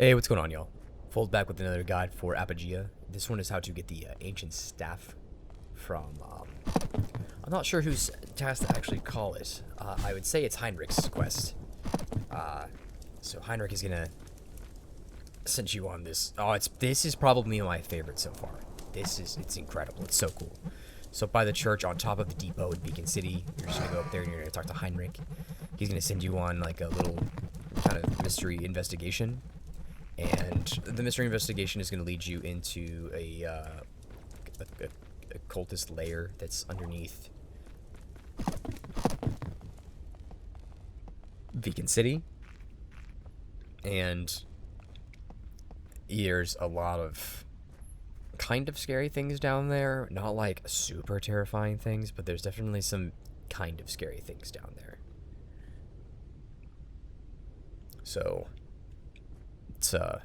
Hey, what's going on, y'all? Fold back with another guide for Apogea. This one is how to get the ancient staff from, I'm not sure whose task to actually call it. I would say it's Heinrich's quest. So Heinrich is gonna send you on this. This is probably my favorite so far. It's incredible. It's so cool. So by the church on top of the depot in Beacon City, you're just gonna go up there and you're gonna talk to Heinrich. He's gonna send you on like a little kind of mystery investigation. And the mystery investigation is going to lead you into a cultist lair that's underneath Beacon City. And there's a lot of kind of scary things down there. Not like super terrifying things, but there's definitely some kind of scary things down there. So it's a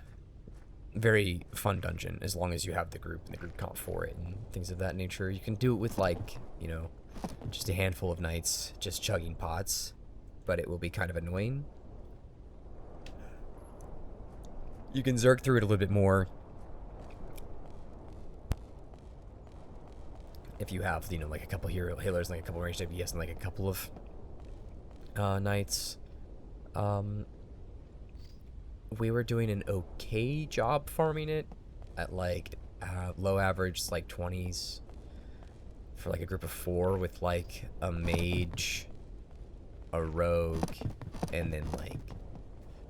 very fun dungeon as long as you have the group and the group comp for it and things of that nature. You can do it with like, you know, just a handful of knights just chugging pots, but it will be kind of annoying. You can zerk through it a little bit more if you have, you know, like a couple healers, like a couple ranged ABS, and like a couple of knights. We were doing an okay job farming it at like low average, like 20s for like a group of 4 with like a mage, a rogue, and then like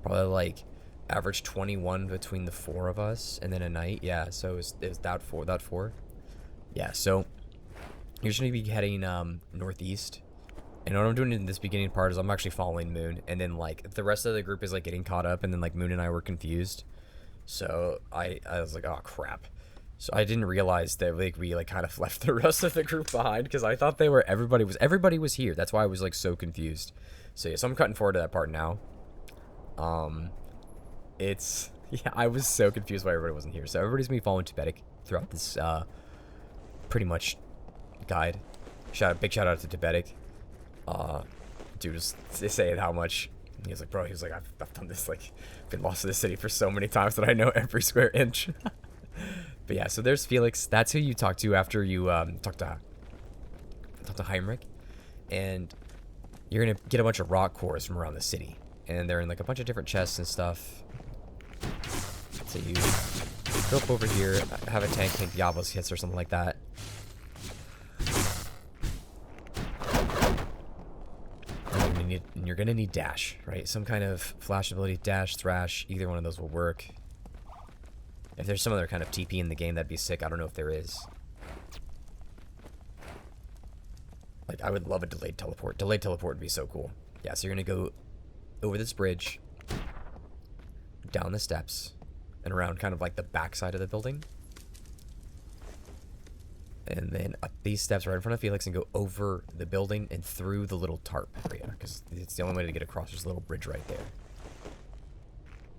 probably like average 21 between the 4 of us, and then a knight. Yeah, so it was that four. Yeah, so you're just gonna be heading northeast. And what I'm doing in this beginning part is I'm actually following Moon, and then like the rest of the group is like getting caught up, and then like Moon and I were confused. So I was like, oh crap. So I didn't realize that like we like kind of left the rest of the group behind, because I thought everybody was here. That's why I was like so confused. So yeah, so I'm cutting forward to that part now. Yeah, I was so confused why everybody wasn't here. So everybody's gonna be following Tibetic throughout this pretty much guide. Big shout out to Tibetic. Dude was saying how much he was like, I've done this, like, been lost in the city for so many times that I know every square inch. But yeah, so there's Felix. That's who you talk to after you talk to Heinrich, and you're gonna get a bunch of rock cores from around the city, and they're in like a bunch of different chests and stuff. So you go up over here, have a tank the obelisk hits or something like that. And you're gonna need dash, right? Some kind of flash ability, dash, thrash, either one of those will work. If there's some other kind of TP in the game, that'd be sick. I don't know if there is. Like, I would love a delayed teleport. Delayed teleport would be so cool. Yeah, so you're gonna go over this bridge, down the steps, and around kind of like the back side of the building. And then up these steps right in front of Felix and go over the building and through the little tarp area, because it's the only way to get across. There's a little bridge right there.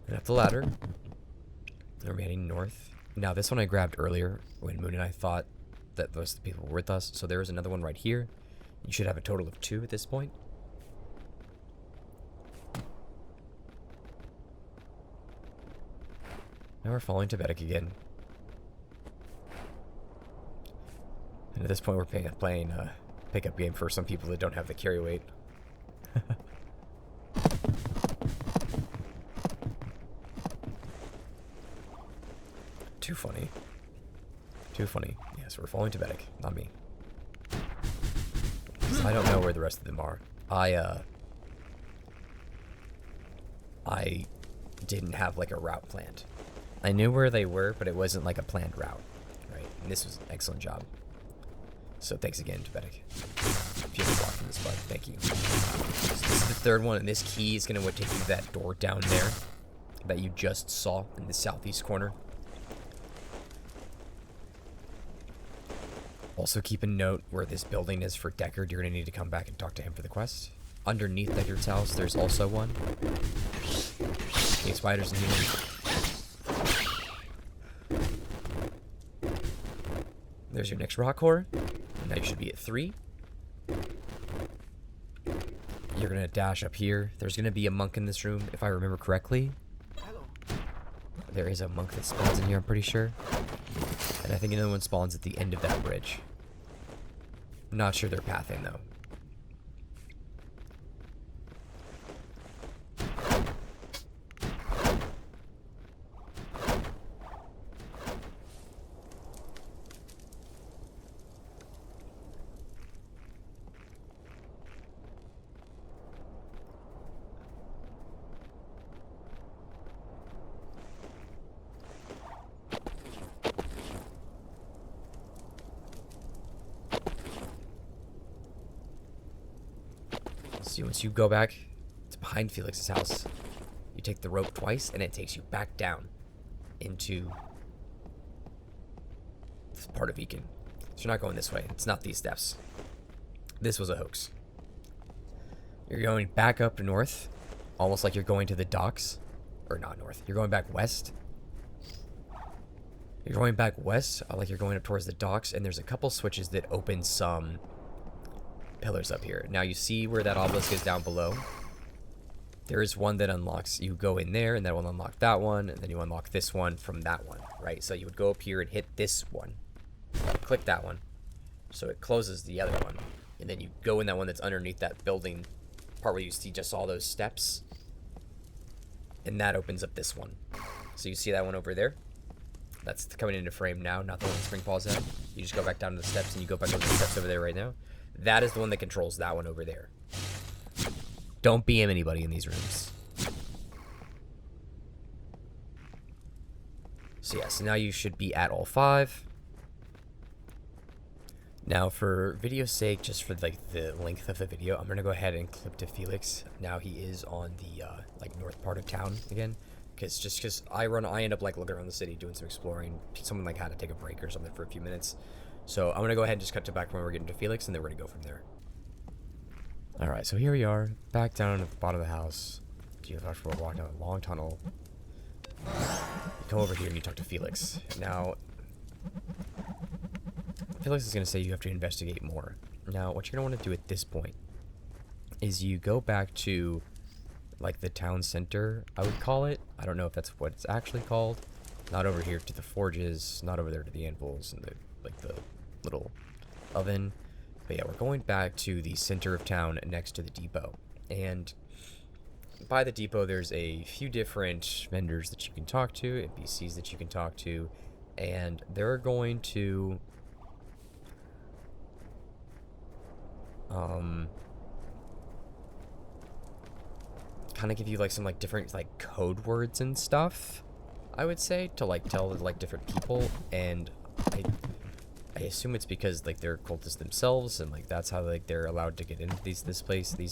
And up the ladder. And we're heading north. Now, this one I grabbed earlier when Moon and I thought that most of the people were with us. So there is another one right here. You should have a total of 2 at this point. Now we're following Tibetic again. And at this point, we're playing a pickup game for some people that don't have the carry weight. Too funny. Too funny. Yeah, so we're following Tibetic, not me. I don't know where the rest of them are. I didn't have like a route planned. I knew where they were, but it wasn't like a planned route, right? And this was an excellent job. So thanks again, Tibetic. If you ever walk from this bug, thank you. So this is the 3rd one, and this key is going to take you to that door down there that you just saw in the southeast corner. Also keep a note where this building is for Deckard. You're going to need to come back and talk to him for the quest. Underneath Deckard's house, there's also one. Okay, spiders in here. There's your next rock core. Now you should be at 3. You're gonna dash up here. There's gonna be a monk in this room, if I remember correctly. there is a monk that spawns in here, I'm pretty sure. And I think another one spawns at the end of that bridge. I'm not sure their pathing, though. See, once you go back to behind Felix's house, you take the rope twice, and it takes you back down into this part of Beacon. So you're not going this way. It's not these steps. This was a hoax. You're going back up north, almost like you're going to the docks. Or not north. You're going back west. You're going back west, like you're going up towards the docks, and there's a couple switches that open some pillars up here. Now you see where that obelisk is down below. There is one that unlocks. You go in there, and that will unlock that one, and then you unlock this one from that one, right? So you would go up here and hit this one. Click that one. So it closes the other one. And then you go in that one that's underneath that building part where you see just all those steps. And that opens up this one. So you see that one over there? That's coming into frame now, not the one that Spring Paws at. You just go back down to the steps, and you go back over the steps over there right now. That is the one that controls that one over there. Don't BM anybody in these rooms. So yeah, so now you should be at all 5. Now for video's sake, just for like the length of the video, I'm gonna go ahead and clip to Felix. Now he is on the like north part of town again, because I end up like looking around the city, doing some exploring. Someone like had to take a break or something for a few minutes, so I'm gonna go ahead and just cut to back when we're getting to Felix, and then we're gonna go from there. All right, so here we are, back down at the bottom of the house. You have to walk down a long tunnel. You come over here and you talk to Felix. Now, Felix is going to say you have to investigate more. Now, what you're going to want to do at this point is you go back to, like, the town center, I would call it. I don't know if that's what it's actually called. Not over here to the forges, not over there to the anvils and the little oven. But yeah, we're going back to the center of town next to the depot. And by the depot, there's a few different vendors that you can talk to, NPCs that you can talk to, and they're going to kind of give you like some like different like code words and stuff, I would say, to like tell like different people. And I assume it's because like they're cultists themselves, and like that's how like they're allowed to get into these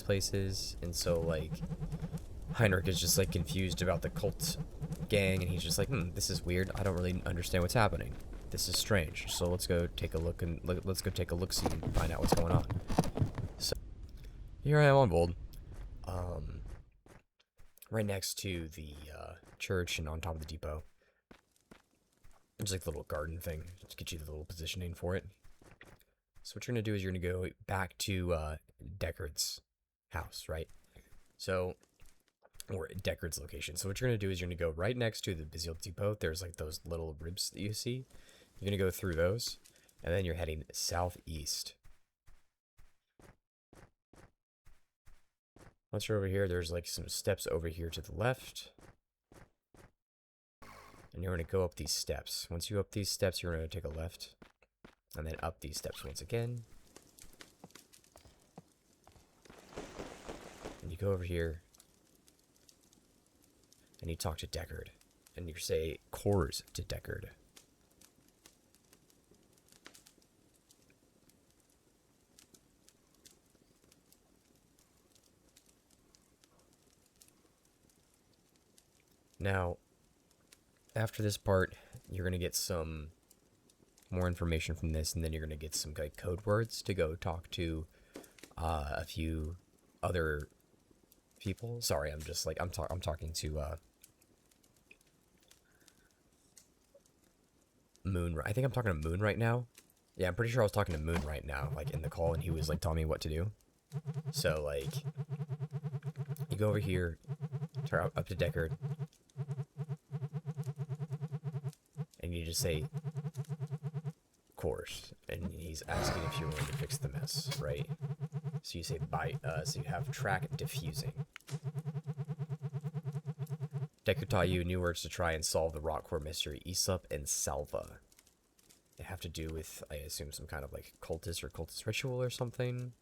places. And so like Heinrich is just like confused about the cult gang, and he's just like, this is weird. I don't really understand what's happening. This is strange. So let's go take a look and let's go take a look-see and find out what's going on. So here I am on Bold, right next to the church and on top of the depot. It's like the little garden thing to get you the little positioning for it. So what you're gonna do is you're gonna go back to Deckard's house, right? So, or Deckard's location. So what you're gonna do is you're gonna go right next to the busy old depot. There's like those little ribs that you see. You're gonna go through those, and then you're heading southeast. Once you're over here, there's like some steps over here to the left. And you're going to go up these steps. Once you up these steps, you're going to take a left. And then up these steps once again. And you go over here. And you talk to Deckard. And you say cores to Deckard. Now, after this part, you're going to get some more information from this, and then you're going to get some like code words to go talk to a few other people. Sorry, I'm just like I'm talking to Moon. I think I'm talking to Moon right now. Yeah, I'm pretty sure I was talking to Moon right now, like in the call, and he was like telling me what to do. So like, you go over here, turn up to Deckard. you just say, of course, and he's asking if you're willing to fix the mess, right? So you say so you have track diffusing. Deku taught you new words to try and solve the rock core mystery, Aesop and Salva. They have to do with, I assume, some kind of like cultist ritual or something.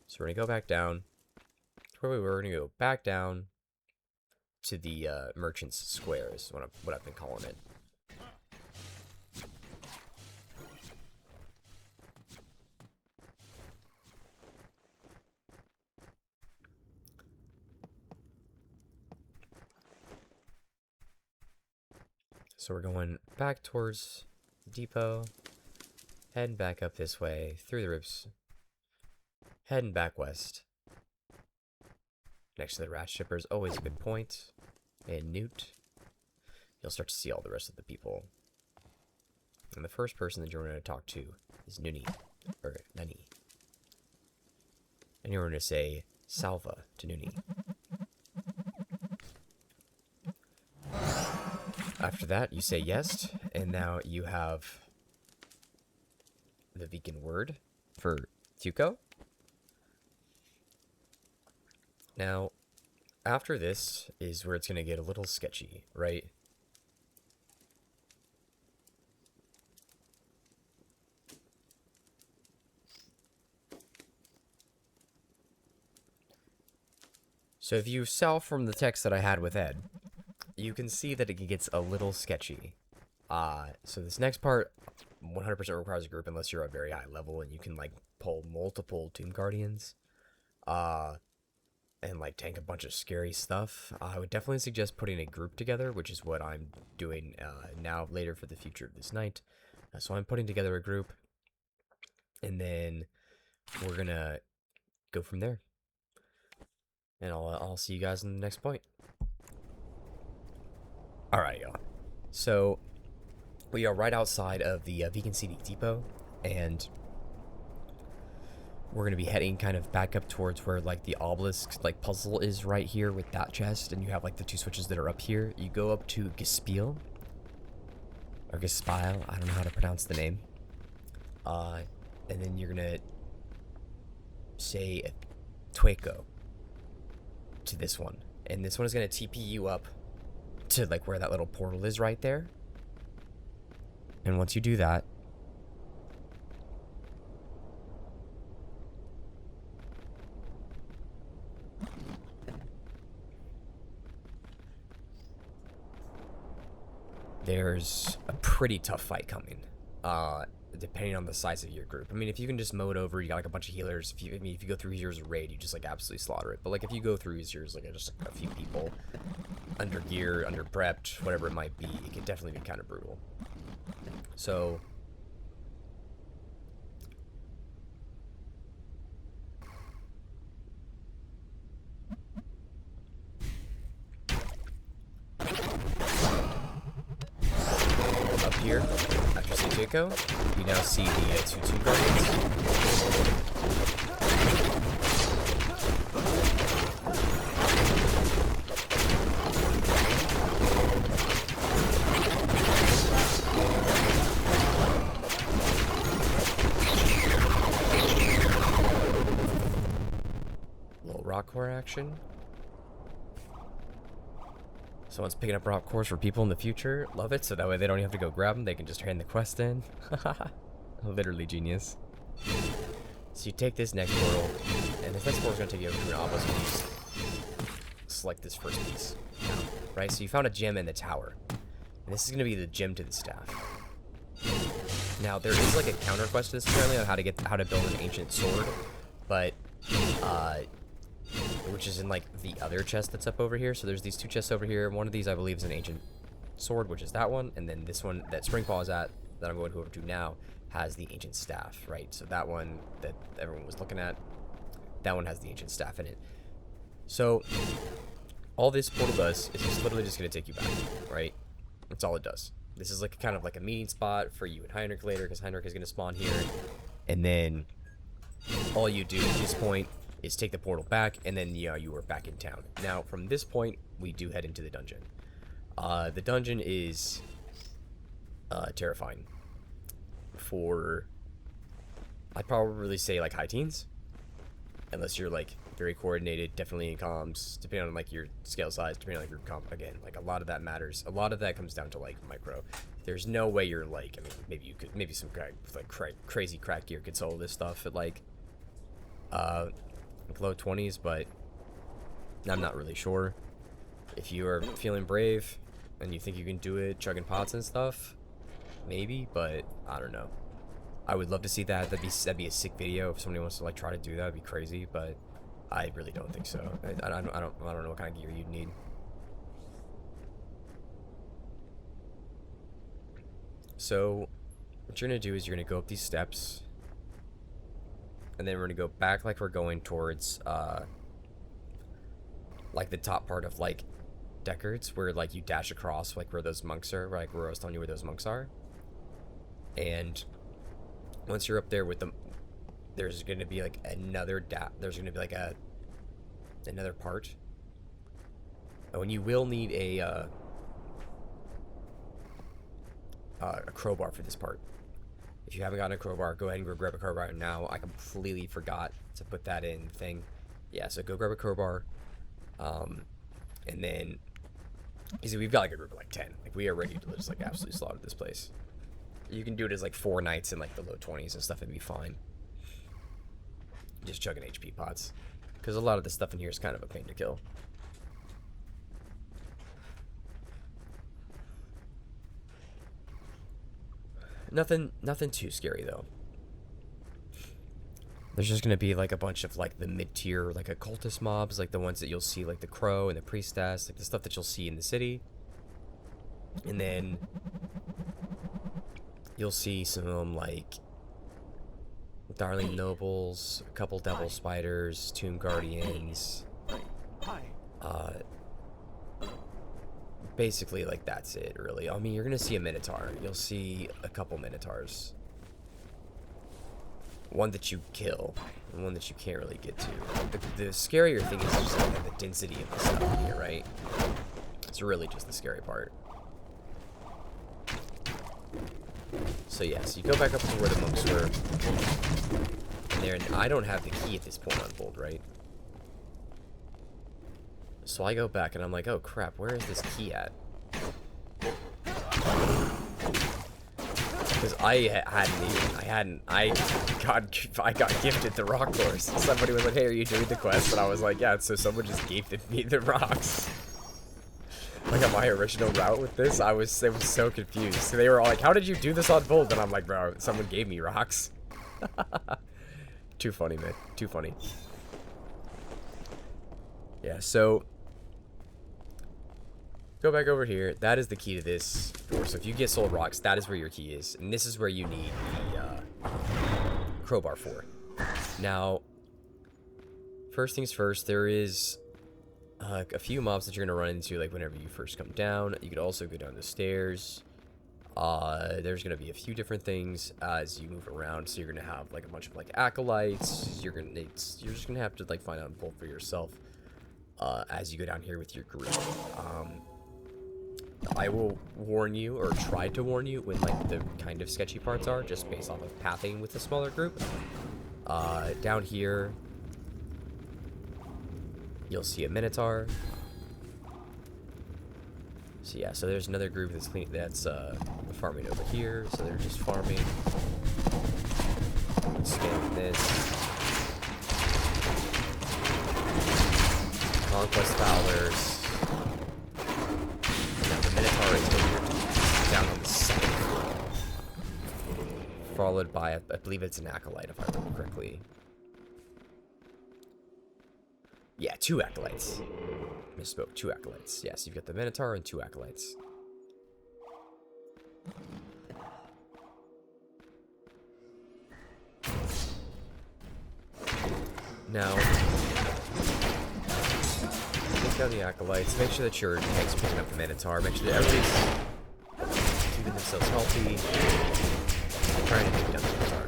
So we're gonna go back down. Where we were, we're gonna go back down to the Merchant's Square is what I've been calling it. So we're going back towards the depot, heading back up this way, through the roots, heading back west. Next to the rat shippers, always a good point. And Newt, you'll start to see all the rest of the people. And the first person that you're going to talk to is Nuni. And you're going to say Salva to Nuni. After that, you say yes, and now you have the vegan word for Tuco. Now, after this is where it's going to get a little sketchy, right? So if you saw from the text that I had with Ed, you can see that it gets a little sketchy. So this next part 100% requires a group unless you're a very high level and you can like pull multiple Tomb Guardians. And like tank a bunch of scary stuff. I would definitely suggest putting a group together, which is what I'm doing now later for the future of this night. So I'm putting together a group, and then we're gonna go from there. And I'll see you guys in the next point. All right, y'all. So we are right outside of the Vegan CD Depot, and we're going to be heading kind of back up towards where, like, the obelisk, like, puzzle is right here with that chest, and you have, like, the two switches that are up here. You go up to Gaspiel, or Gaspile, I don't know how to pronounce the name. And then you're going to say Tueco to this one. And this one is going to TP you up to, like, where that little portal is right there. And once you do that, there's a pretty tough fight coming, depending on the size of your group. I mean, if you can just mow it over, you got like a bunch of healers. If you go through here as a raid, you just like absolutely slaughter it. But like if you go through here as like just a few people, under gear, under prepped, whatever it might be, it can definitely be kind of brutal. So up here, after Tueco, you now see the two Tomb Guardians. Little rock core action. Someone's picking up rock cores for people in the future. Love it, so that way they don't have to go grab them. They can just hand the quest in. Literally genius. So you take this next portal, and this next portal is going to take you over to an obelisk piece. Select this first piece. Right, so you found a gem in the tower. And this is going to be the gem to the staff. Now, there is like a counter quest to this apparently on how to build an ancient sword. But, which is in like the other chest that's up over here. So there's these two chests over here. One of these I believe is an ancient sword, which is that one, and then this one that Springpaw is at, that I'm going over to now, has the ancient staff, right? So that one that everyone was looking at, that one has the ancient staff in it. So all this portal does is just literally just going to take you back, right? That's all it does. This is like kind of like a meeting spot for you and Heinrich later, because Heinrich is going to spawn here, and then all you do at this point is take the portal back, and then you are back in town. Now, from this point, we do head into the dungeon. The dungeon is terrifying. I'd probably say like high teens, unless you're like very coordinated, definitely in comms, depending on like your scale size, depending on like your comp. Again, like a lot of that matters. A lot of that comes down to like micro. There's no way you're like, I mean, maybe some guy with like crazy crack gear could solve this stuff at like low 20s, but I'm not really sure. If you are feeling brave and you think you can do it chugging pots and stuff, maybe, but I don't know. I would love to see that. That'd be a sick video. If somebody wants to like try to do that, it'd be crazy, but I really don't think so. I don't know what kind of gear you'd need. So what you're gonna do is you're gonna go up these steps, and then we're gonna go back like we're going towards like the top part of like Deckards, where like you dash across like where those monks are, like where I was telling you where those monks are. And once you're up there with them, there's gonna be like another another part. Oh, and you will need a crowbar for this part. If you haven't gotten a crowbar, go ahead and go grab a crowbar now. I completely forgot to put that in the thing. Yeah, so go grab a crowbar. And then, you see, we've got like a group of like 10. Like, we are ready to just like absolutely slaughter this place. You can do it as like 4 nights in like the low 20s and stuff, it'd be fine. Just chugging HP pots. Because a lot of the stuff in here is kind of a pain to kill. Nothing too scary though. There's just gonna be like a bunch of like the mid-tier like occultist mobs, like the ones that you'll see like the crow and the priestess, like the stuff that you'll see in the city. And then you'll see some like darling nobles, a couple devil spiders, tomb guardians. Basically like that's it really. I mean, you're gonna see a minotaur. You'll see a couple minotaurs. One that you kill, and one that you can't really get to. The scarier thing is just like the density of the stuff in here, right? It's really just the scary part. So yeah, so you go back up to where the monks were. And there, and I don't have the key at this point on bold, right? So I go back and I'm like, oh crap, where is this key at? Because I got gifted the rock course. Somebody was like, hey, are you doing the quest? And I was like, yeah, so someone just gifted me the rocks. Like on my original route with this, I was so confused. So they were all like, how did you do this on bold? And I'm like, bro, someone gave me rocks. Too funny, man. Too funny. Yeah, so go back over here. That is the key to this door. So if you get soul rocks, that is where your key is. And this is where you need the crowbar for. Now, first things first, there is a few mobs that you're going to run into like whenever you first come down. You could also go down the stairs. There's going to be a few different things as you move around. So you're going to have like a bunch of like acolytes. You're just going to have to like find out both for yourself as you go down here with your group. I will warn you, or try to warn you, when like the kind of sketchy parts are, just based off of pathing with a smaller group. Down here, you'll see a minotaur. So yeah, so there's another group that's farming over here. So they're just farming. Scanning this. Conquest Fowlers. Now the Minotaur is over here down on the second floor. Followed by, I believe it's an Acolyte, if I remember correctly. Yeah, 2 Acolytes. Misspoke, 2 Acolytes. Yes, you've got the Minotaur and 2 Acolytes. Now, take down the Acolytes, make sure that your tank's picking up the Minotaur, make sure that everybody's keeping themselves healthy, and trying to take down the Minotaur.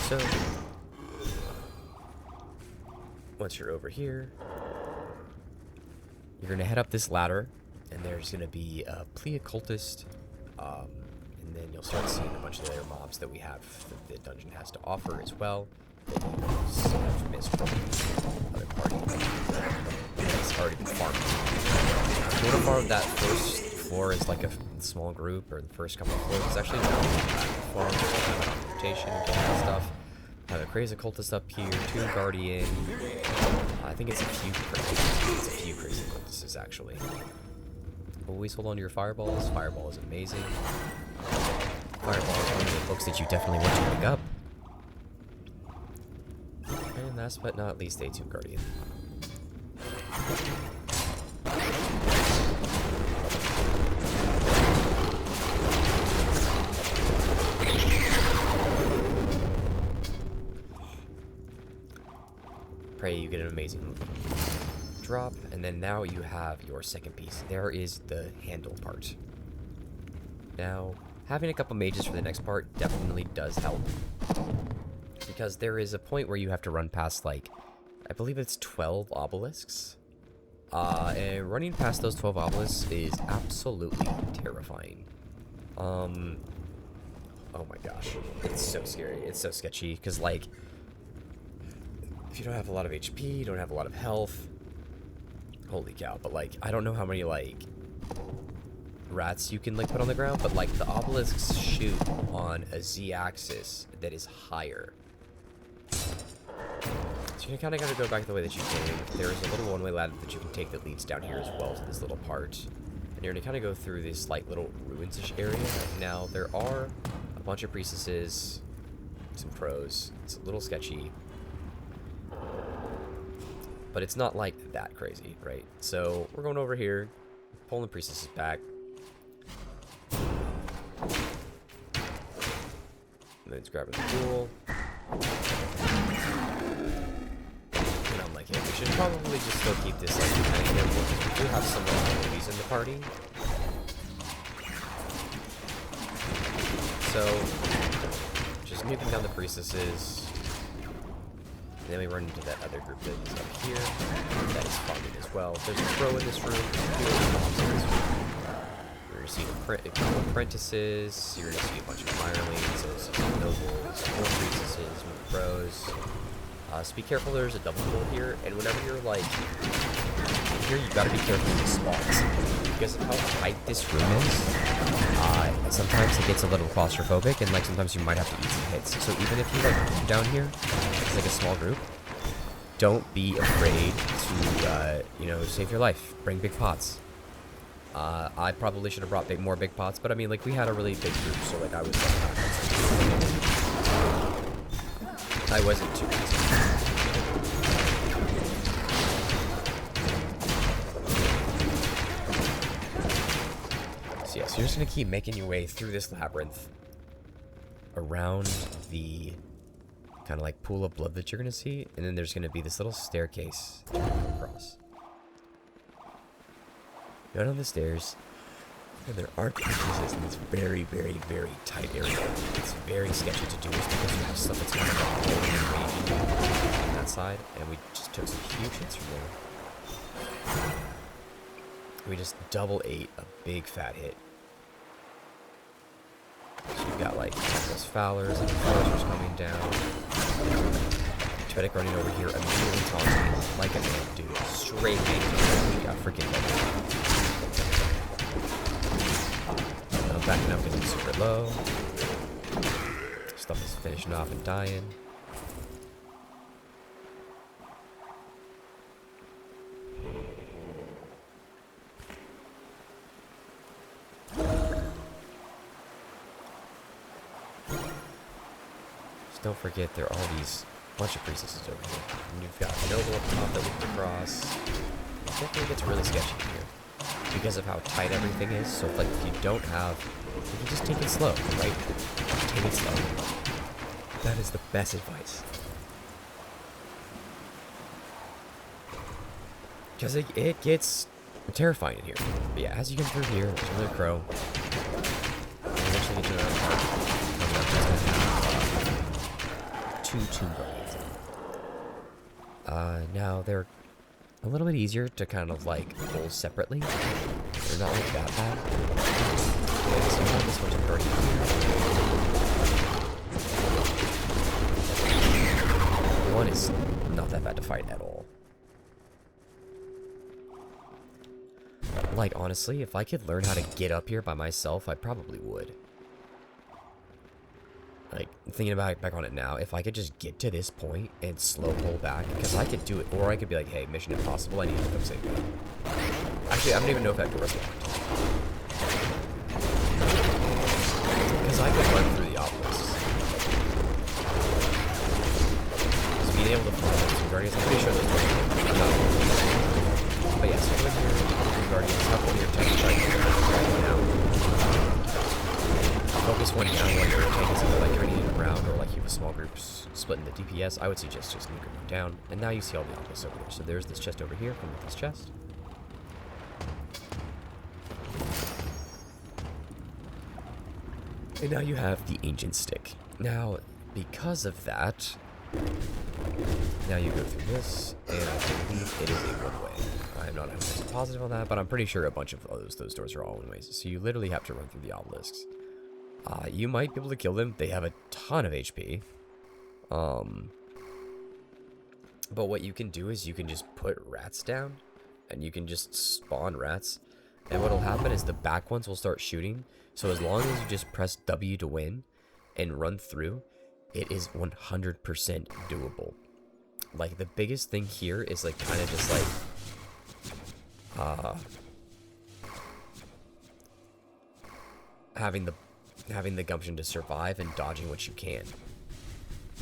So, once you're over here, you're going to head up this ladder, and there's going to be a plea occultist, and then you'll start seeing a bunch of the other mobs that we have that the dungeon has to offer as well, that you have missed from the other party that's already been farming. If you want to farm that first floor as like a small group, or the first couple of floors, it's actually not farm, just rotation and getting stuff. Have a crazy occultist up here, 2 guardian. I think it's a few crazy occultists actually. Always hold on to your fireballs. Fireball is amazing. Fireball is one of the books that you definitely want to pick up. And last but not least, a 2 guardian. Pray you get an amazing drop, and then now you have your second piece. There is the handle part. Now, having a couple mages for the next part definitely does help, because there is a point where you have to run past, like, I believe it's 12 obelisks. And running past those 12 obelisks is absolutely terrifying. Oh my gosh, it's so scary. It's so sketchy, because, like, if you don't have a lot of HP, you don't have a lot of health, holy cow. But, like, I don't know how many, like, rats you can, like, put on the ground, but, like, the obelisks shoot on a z-axis that is higher. So you kind of got to go back the way that you came. There's a little one-way ladder that you can take that leads down here as well to this little part. And you're going to kind of go through this, like, little ruins-ish area. Now, there are a bunch of priestesses, some pros. It's a little sketchy, but it's not like that crazy, right? So we're going over here, pulling the priestesses back. And then it's grabbing the tool. And I'm like, hey, we should probably just still keep this like kind of careful, because we do have some enemies in the party. So just nuking down the priestesses. And then we run into that other group that is up here. That is farming as well. There's a pro in this room. You're going to see a couple apprentices. You're going to see a bunch of firelings, some nobles, more priestesses, more pros. So be careful, there's a double pull here. And whenever you're like here, you got to be careful with the spawns, because of how tight this room is. Sometimes it gets a little claustrophobic, and like sometimes you might have to eat some hits. So even if you like down here, it's like a small group, don't be afraid to you know, save your life. Bring big pots. I probably should have brought more big pots, but I mean, like, we had a really big group, so like I wasn't too concerned. So yeah, so you're just gonna keep making your way through this labyrinth, around the kind of like pool of blood that you're gonna see, and then there's gonna be this little staircase that you're gonna come across. Go down the stairs, and there are entrances in this very, very, very tight area. It's very sketchy to do this because you have stuff that's kind of like on that side, and we just took some huge hits from there. We just double ate a big fat hit. So you've got like those Fowlers and Foresters coming down. Twedic running over here, immediately taunting like a man, dude. Straight hanging. I freaking love it. I'm backing up because I'm super low. Stuff is finishing off and dying. Don't forget, there are all these bunch of priestesses over here. And you've got a noble up top that we can cross. It definitely gets really sketchy here because of how tight everything is. So, like, if you don't have, you can just take it slow, right? Take it slow. That is the best advice. Because it gets terrifying in here. But yeah, as you get through here, there's another crow. And eventually get to another part. 2 Tomb Guardians. Now they're a little bit easier to kind of like pull separately. They're not like that bad. Yeah, so now this one's already here. One is not that bad to fight at all. Like, honestly, if I could learn how to get up here by myself, I probably would. Like, thinking about it back on it now, if I could just get to this point and slow pull back, because I could do it, or I could be like, hey, mission impossible, I need to come save me. Actually, I don't even know if that door is locked. Because I could run through the obelisks. So being able to fly those Guardians, I'm pretty sure those doors are not. But yeah, so go in here, Guardians, have one of your tanks right now. Focus one down while your tank is either like grenading around or like you have a small group splitting the DPS. I would suggest just nuke one down. And now you see all the obelisks over there. So there's this chest over here. Come with this chest. And now you have the ancient stick. Now, because of that, now you go through this, and I believe it is a one-way. I'm not 100% positive on that, but I'm pretty sure a bunch of those doors are all one-ways. So you literally have to run through the obelisks. You might be able to kill them. They have a ton of HP. But what you can do is you can just put rats down, and you can just spawn rats. And what'll happen is the back ones will start shooting. So as long as you just press W to win and run through, it is 100% doable. Like, the biggest thing here is like kind of just like having the gumption to survive and dodging what you can.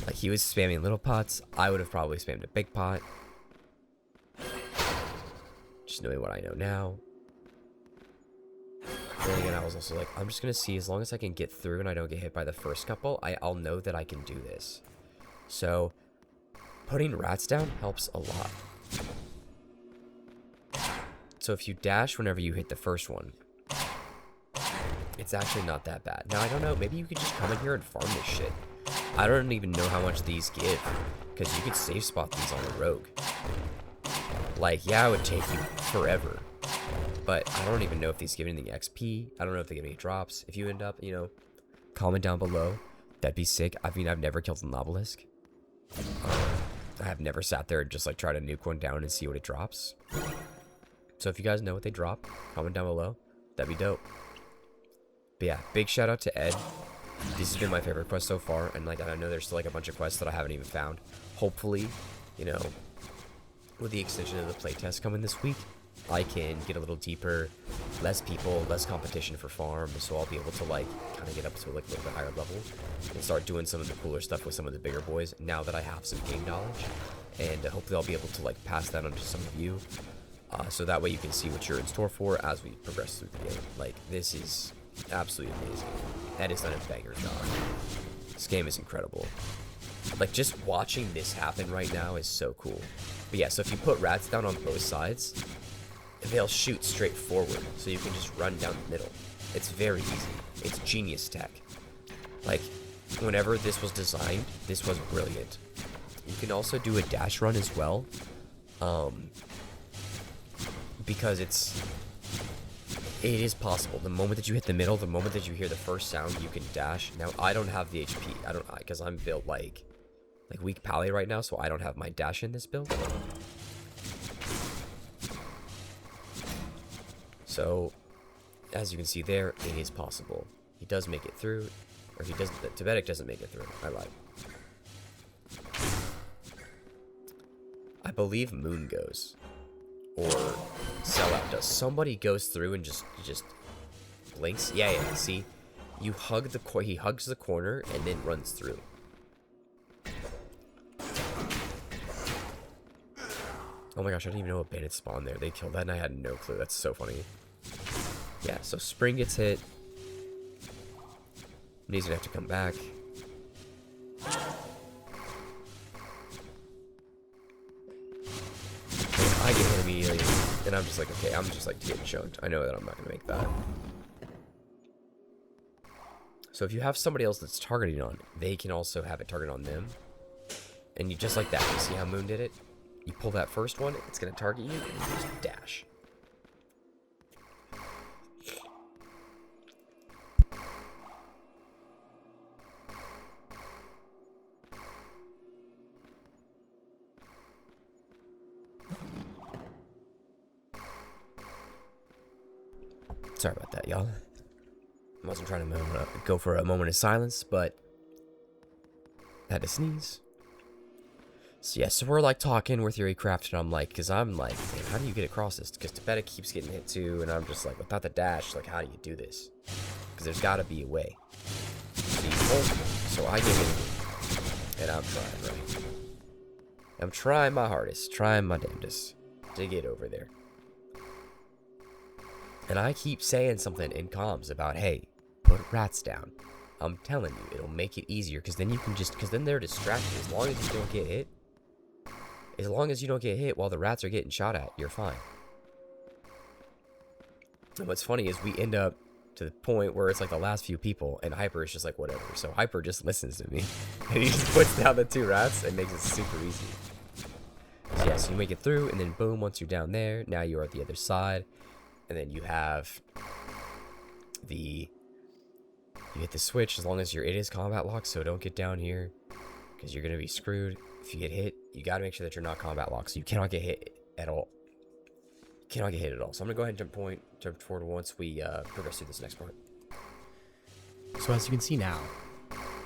Like, he was spamming little pots. I would have probably spammed a big pot. Just knowing what I know now. Then again, I was also like, I'm just going to see, as long as I can get through and I don't get hit by the first couple, I'll know that I can do this. So, putting rats down helps a lot. So if you dash whenever you hit the first one, it's actually not that bad. Now, I don't know, maybe you could just come in here and farm this shit. I don't even know how much these give, because you could safe spot these on a rogue. Like, yeah, it would take you forever. But I don't even know if these give anything XP. I don't know if they give any drops. If you end up, you know, comment down below. That'd be sick. I mean, I've never killed an obelisk. I have never sat there and just like try to nuke one down and see what it drops. So if you guys know what they drop, comment down below. That'd be dope. But yeah, big shout out to Ed. This has been my favorite quest so far. And like, I know there's still like a bunch of quests that I haven't even found. Hopefully, you know, with the extension of the playtest coming this week, I can get a little deeper, less people, less competition for farm, so I'll be able to like kind of get up to like a little bit higher level and start doing some of the cooler stuff with some of the bigger boys now that I have some game knowledge, and hopefully I'll be able to like pass that on to some of you, so that way you can see what you're in store for as we progress through the game. Like, this is absolutely amazing. That is done a banger job. This game is incredible. Like, just watching this happen right now is so cool. But yeah, so if you put rats down on both sides, they'll shoot straight forward, so you can just run down the middle. It's very easy. It's genius tech. Like, whenever this was designed, this was brilliant. You can also do a dash run as well, because it is possible. The moment that you hit the middle, the moment that you hear the first sound, you can dash. Now, I don't have the HP. Because I'm built like weak pally right now, so I don't have my dash in this build. So, as you can see there, it is possible. He does make it through, or he doesn't. Tibetic doesn't make it through. I lied. I believe Moon goes, or Sellout does. Somebody goes through and just blinks. Yeah. See, you hug the he hugs the corner and then runs through. Oh my gosh, I didn't even know a bandit spawned there. They killed that and I had no clue. That's so funny. Yeah, so Spring gets hit. And he's gonna have to come back. And I get hit immediately. And I'm just like, okay, I'm just like getting chunked. I know that I'm not gonna make that. So if you have somebody else that's targeting on, they can also have it target on them. And you just like that. You see how Moon did it? You pull that first one, it's gonna target you, and you just dash. Sorry about that, y'all. I wasn't trying to go for a moment of silence, but I had to sneeze. So yeah, so we're like talking with your craft, and I'm like, because I'm like, man, how do you get across this? Because Tibeta keeps getting hit too, and I'm just like, without the dash, like, how do you do this? Because there's got to be a way. So I get in, and I'm trying, right? I'm trying my hardest, trying my damnedest to get over there. And I keep saying something in comms about, hey, put rats down. I'm telling you, it'll make it easier, because then you can just, because then they're distracted. As long as you don't get hit, as long as you don't get hit while the rats are getting shot at, you're fine. And what's funny is we end up to the point where it's like the last few people, and Hyper is just like, whatever. So Hyper just listens to me, and he just puts down the 2 rats and makes it super easy. So yeah, so you make it through, and then boom, once you're down there, now you're at the other side, and then you have the, you hit the switch as long as it is combat locked, so don't get down here, because you're going to be screwed. If you get hit, you got to make sure that you're not combat locked, so you cannot get hit at all. You cannot get hit at all. So I'm going to go ahead and jump forward once we progress through this next part. So as you can see now,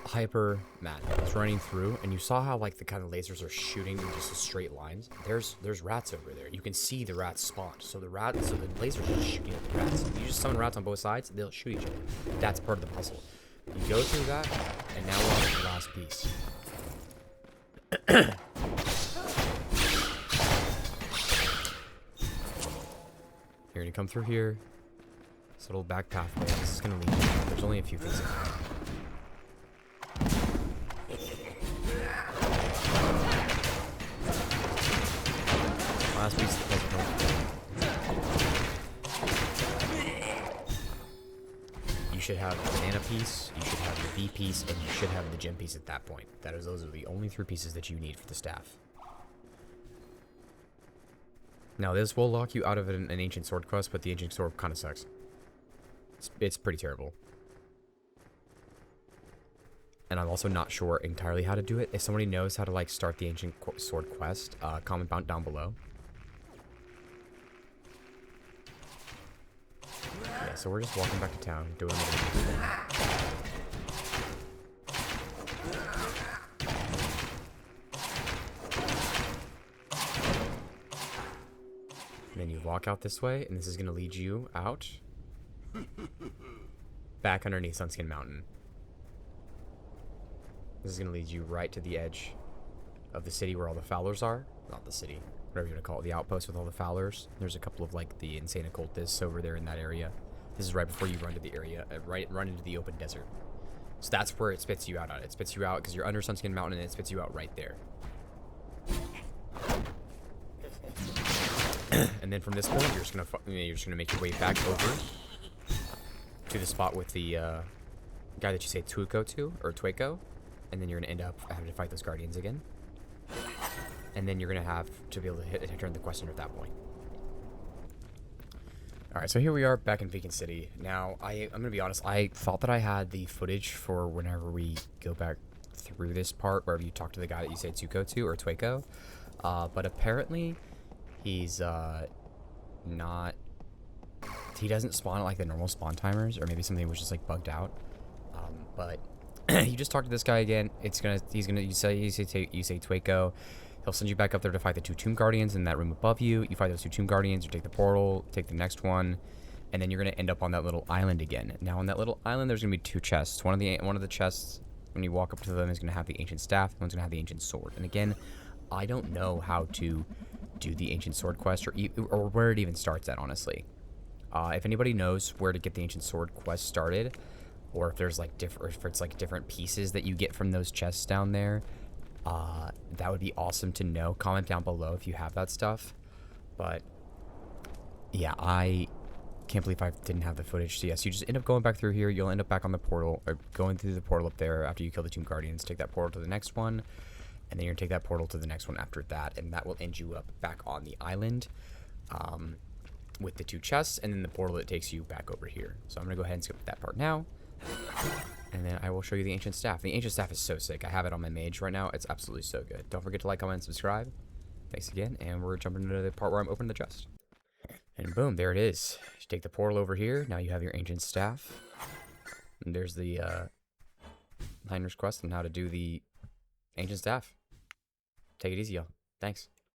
Hyper Matt is running through, and you saw how like the kind of lasers are shooting in just straight lines. There's rats over there. You can see the rats spawned. So the lasers are shooting at the rats. You just summon rats on both sides, they'll shoot each other. That's part of the puzzle. You go through that, and now we're on to the last piece. You're gonna come through here. This little back pathway. This is gonna lead you. There's only a few things in here. Last piece of the puzzle. You should have the banana piece, you should have the V piece, and you should have the gem piece at that point. Those are the only 3 pieces that you need for the staff. Now this will lock you out of an ancient sword quest, but the ancient sword kind of sucks. It's pretty terrible. And I'm also not sure entirely how to do it. If somebody knows how to like start the ancient sword quest, comment down below. Yeah, so we're just walking back to town, doing and then you walk out this way, and this is going to lead you out back underneath Sunskin Mountain. This is going to lead you right to the edge of the city where all the Fowlers are. Not the city, whatever you want to call it, the outpost with all the Fowlers. There's a couple of like the insane occultists over there in that area. This is right before you run to the area, run into the open desert. So that's where it spits you out at. It spits you out because you're under Sunskin Mountain, and it spits you out right there. And then from this point, you're just gonna make your way back over to the spot with the guy that you say Twaco, and then you're gonna end up having to fight those guardians again. And then you're gonna have to be able to turn the quest at that point. All right, so here we are back in Beacon City. Now, I'm gonna be honest. I thought that I had the footage for whenever we go back through this part, wherever you talk to the guy that you say Twaco, but apparently he's not. He doesn't spawn at like the normal spawn timers, or maybe something was just like bugged out. But you just talk to this guy again. You say Twaco. He'll send you back up there to fight the 2 Tomb Guardians in that room above you. You fight those 2 Tomb Guardians, you take the portal, take the next one, and then you're going to end up on that little island again. Now, on that little island, there's going to be 2 chests. One of the chests, when you walk up to them, is going to have the ancient staff. One's going to have the ancient sword. And again, I don't know how to do the ancient sword quest, or where it even starts at, honestly. If anybody knows where to get the ancient sword quest started, or if there's like different pieces that you get from those chests down there, that would be awesome to know. Comment down below if you have that stuff. But yeah, I can't believe I didn't have the footage. So yes, you just end up going back through here. You'll end up back on the portal, or going through the portal up there after you kill the Tomb Guardians. Take that portal to the next one, And then you're going to take that portal to the next one after that, and that will end you up back on the island with the 2 chests, and then the portal that takes you back over here. So I'm going to go ahead and skip that part now. And then I will show you the Ancient Staff. The Ancient Staff is so sick. I have it on my mage right now. It's absolutely so good. Don't forget to like, comment, and subscribe. Thanks again, and we're jumping into the part where I'm opening the chest. And boom, there it is. You take the portal over here. Now you have your Ancient Staff. And there's the Heinrich quest on how to do the Ancient Staff. Take it easy, y'all. Thanks.